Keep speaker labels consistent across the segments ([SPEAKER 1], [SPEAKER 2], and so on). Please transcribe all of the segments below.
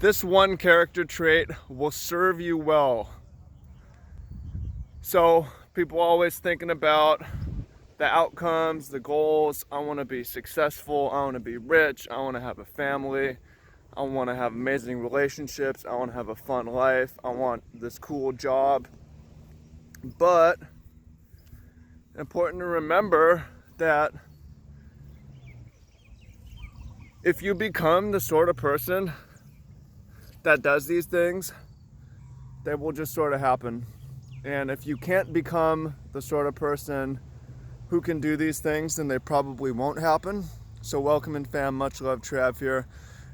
[SPEAKER 1] This one character trait will serve you well. So people always thinking about the outcomes, the goals. I want to be successful. I want to be rich. I want to have a family. I want to have amazing relationships. I want to have a fun life. I want this cool job. But important to remember that if you become the sort of person that does these things, they will just sort of happen. And if you can't become the sort of person who can do these things, then they probably won't happen. So welcome in fam, much love, Trav here.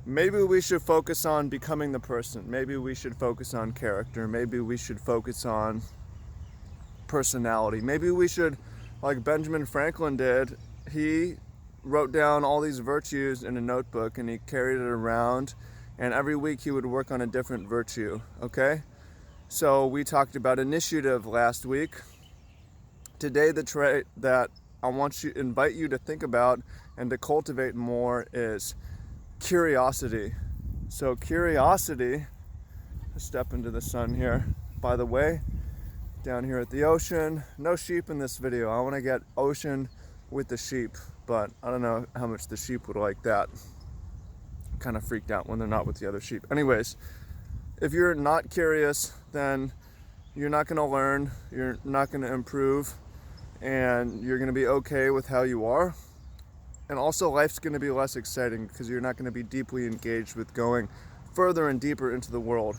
[SPEAKER 1] Maybe we should focus on becoming the person. Maybe we should focus on character. Maybe we should focus on personality. Maybe we should, like Benjamin Franklin did, he wrote down all these virtues in a notebook and he carried it around, and every week he would work on a different virtue, okay? So we talked about initiative last week. Today the trait that I want to invite you to think about and to cultivate more is curiosity. So curiosity, let's step into the sun here. By the way, down here at the ocean, no sheep in this video. I want to get ocean with the sheep, but I don't know how much the sheep would like that. Kind of freaked out when they're not with the other sheep. Anyways, if you're not curious, then you're not going to learn, you're not going to improve, and you're going to be okay with how you are. And also life's going to be less exciting because you're not going to be deeply engaged with going further and deeper into the world.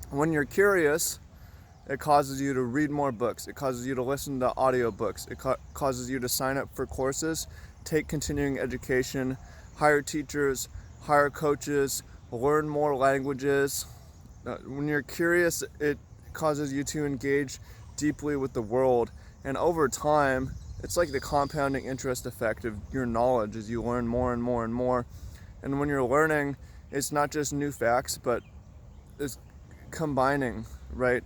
[SPEAKER 1] When you're curious, it causes you to read more books. It causes you to listen to audiobooks. It causes you to sign up for courses, take continuing education, hire teachers, hire coaches, learn more languages. When you're curious, it causes you to engage deeply with the world. And over time, it's like the compounding interest effect of your knowledge as you learn more and more and more. And when you're learning, it's not just new facts, but it's combining, right?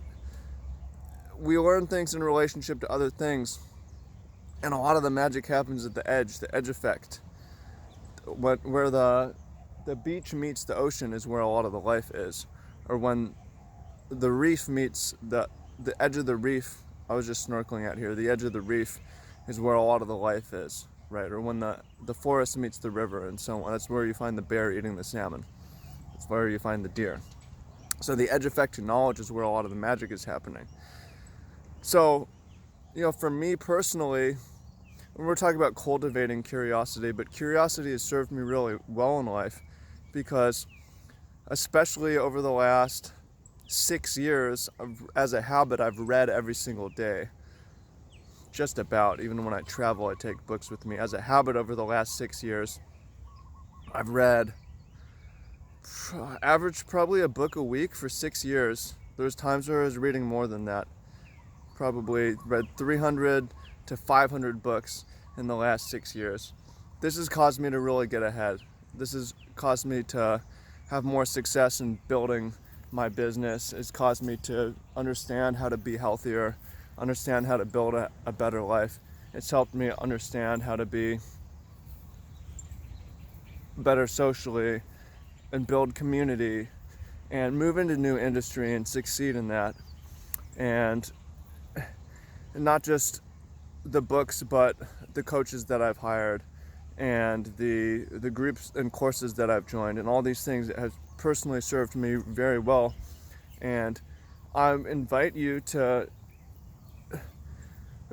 [SPEAKER 1] We learn things in relationship to other things, and a lot of the magic happens at the edge effect. Where the beach meets the ocean is where a lot of the life is. Or when the reef meets the edge of the reef, I was just snorkeling out here, the edge of the reef is where a lot of the life is, right? Or when the forest meets the river and so on, that's where you find the bear eating the salmon. That's where you find the deer. So the edge effect to knowledge is where a lot of the magic is happening. So, for me personally, when we're talking about cultivating curiosity, but curiosity has served me really well in life because especially over the last 6 years, as a habit, I've read every single day. Just about. Even when I travel, I take books with me. As a habit over the last 6 years, I've read average probably a book a week for 6 years. There's times where I was reading more than that. Probably read 300 to 500 books in the last 6 years. This has caused me to really get ahead. This has caused me to have more success in building my business. It's caused me to understand how to be healthier, understand how to build a better life. It's helped me understand how to be better socially and build community and move into new industry and succeed in that. And not just the books, but the coaches that I've hired and the groups and courses that I've joined, and all these things have personally served me very well. And I invite you to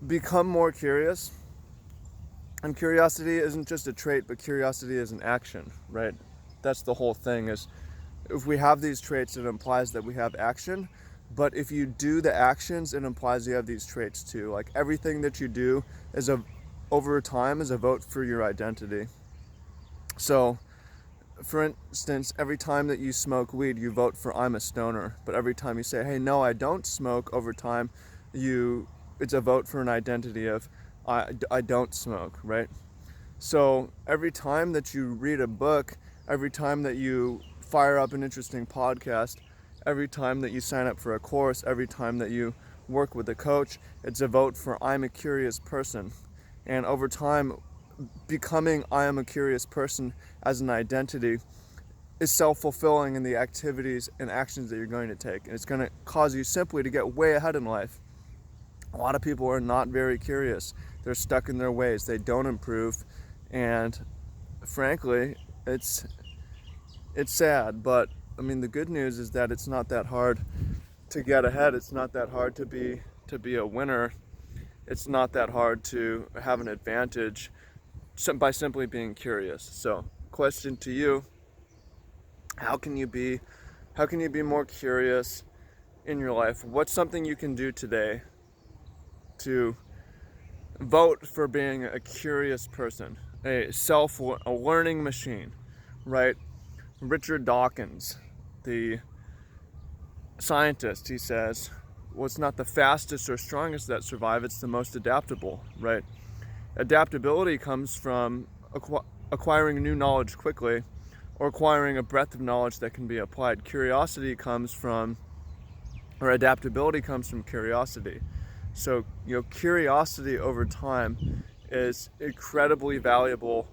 [SPEAKER 1] become more curious. And curiosity isn't just a trait, but curiosity is an action, right? That's the whole thing, is if we have these traits, it implies that we have action. But if you do the actions, it implies you have these traits too. Like everything that you do over time is a vote for your identity. So, for instance, every time that you smoke weed, you vote for I'm a stoner. But every time you say, hey, no, I don't smoke, over time, it's a vote for an identity of I don't smoke, right? So every time that you read a book, every time that you fire up an interesting podcast, every time that you sign up for a course, every time that you work with a coach, it's a vote for I'm a curious person. And over time, becoming I am a curious person as an identity is self-fulfilling in the activities and actions that you're going to take. And it's going to cause you simply to get way ahead in life. A lot of people are not very curious. They're stuck in their ways. They don't improve. And frankly, it's sad. But I mean, the good news is that it's not that hard to get ahead. It's not that hard to be a winner. It's not that hard to have an advantage by simply being curious. So, question to you: how can you be more curious in your life? What's something you can do today to vote for being a curious person, a learning machine, right? Richard Dawkins, the scientist, he says, well, it's not the fastest or strongest that survive, it's the most adaptable, right? Adaptability comes from acquiring new knowledge quickly, or acquiring a breadth of knowledge that can be applied. Adaptability comes from curiosity. So, curiosity over time is incredibly valuable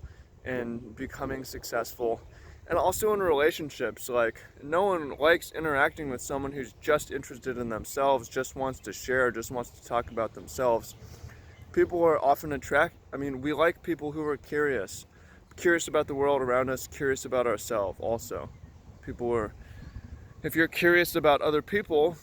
[SPEAKER 1] in becoming successful. And also in relationships, like, no one likes interacting with someone who's just interested in themselves, just wants to share, just wants to talk about themselves. People are often we like people who are curious about the world around us, curious about ourselves also. If you're curious about other people,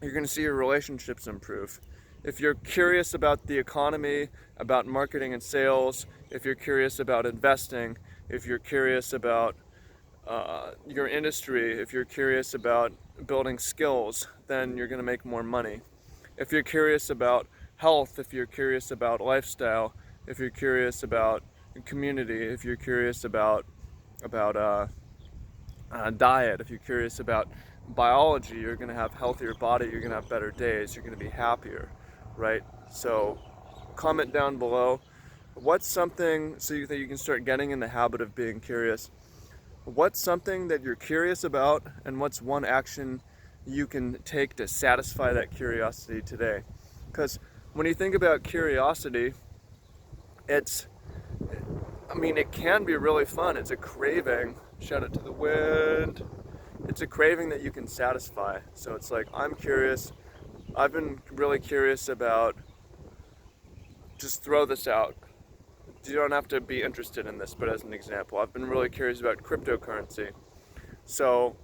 [SPEAKER 1] you're going to see your relationships improve. If you're curious about the economy, about marketing and sales, if you're curious about investing, if you're curious about your industry, if you're curious about building skills, then you're going to make more money. If you're curious about health, if you're curious about lifestyle, if you're curious about community, if you're curious about diet, if you're curious about biology, you're going to have healthier body, you're going to have better days, you're going to be happier, right? So comment down below, what's something, so that you can start getting in the habit of being curious. What's something that you're curious about, and what's one action you can take to satisfy that curiosity today? Because when you think about curiosity, it can be really fun. It's a craving. Shout it to the wind. It's a craving that you can satisfy. So it's like, I'm curious. I've been really curious about, just throw this out. You don't have to be interested in this, but as an example, I've been really curious about cryptocurrency. So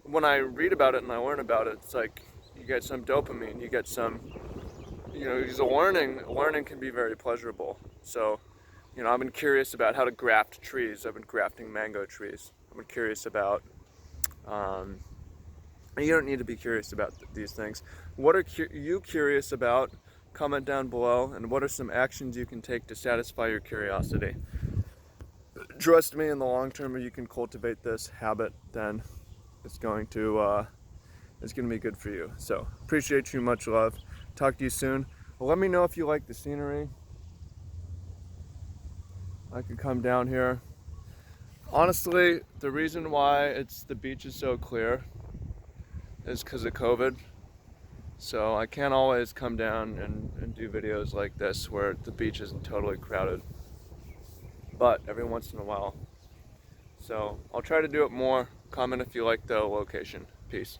[SPEAKER 1] when I read about it and I learn about it, it's like you get some dopamine, you get some, because learning can be very pleasurable. So, I've been curious about how to graft trees. I've been grafting mango trees. I've been curious about, you don't need to be curious about these things. What are you curious about? Comment down below, and what are some actions you can take to satisfy your curiosity? Trust me, in the long term, if you can cultivate this habit, then it's going to be good for you. So appreciate you, much love. Talk to you soon. Well, let me know if you like the scenery. I could come down here. Honestly, the reason why the beach is so clear is because of COVID. So I can't always come down and do videos like this where the beach isn't totally crowded. But every once in a while. So I'll try to do it more. Comment if you like the location. Peace.